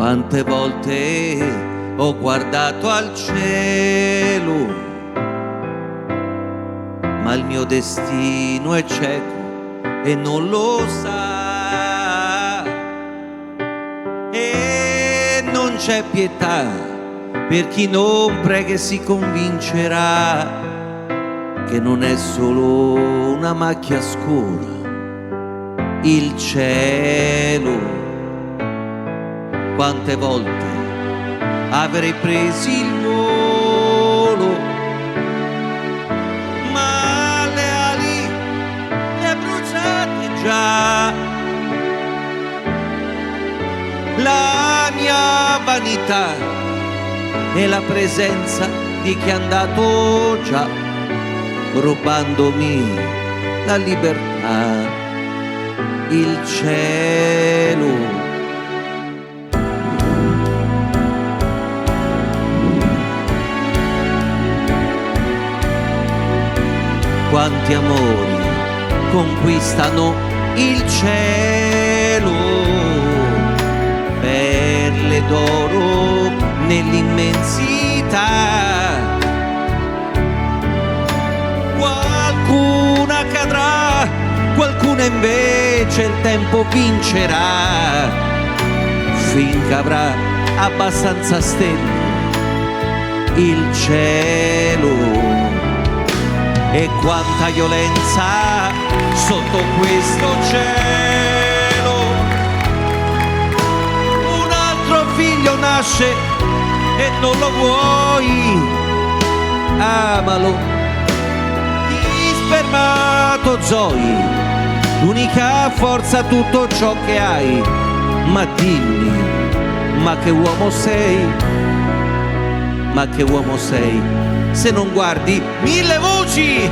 Quante volte ho guardato al cielo, ma il mio destino è cieco e non lo sa, e non c'è pietà per chi non prega e si convincerà che non è solo una macchia scura il cielo. Quante volte avrei preso il volo, ma le ali le ha bruciate già. La mia vanità è la presenza di chi è andato già, rubandomi la libertà, il cielo. Quanti amori conquistano il cielo, perle d'oro nell'immensità. Qualcuna cadrà, qualcuna invece il tempo vincerà, finché avrà abbastanza stelle il cielo. E quanta violenza sotto questo cielo. Un altro figlio nasce e non lo vuoi, amalo. Gli spermatozoi, l'unica forza, tutto ciò che hai. Ma dimmi, ma che uomo sei? Ma che uomo sei se non guardi mille voci?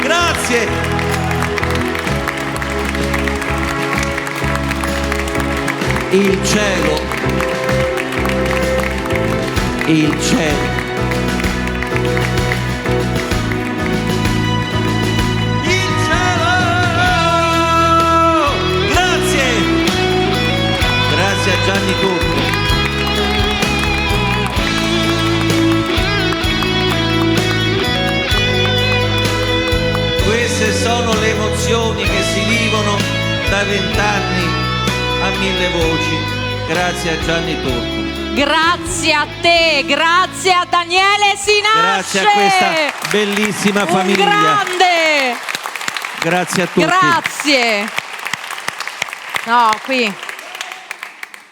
Grazie. Il cielo, il cielo, il cielo. Grazie. Grazie a Gianni Turco. Queste sono le emozioni che si vivono da 20 anni a mille voci. Grazie a Gianni Turco. Grazie a te, grazie a Daniele Sinasce. Grazie a questa bellissima famiglia. Un grande. Grazie a tutti. Grazie. No, qui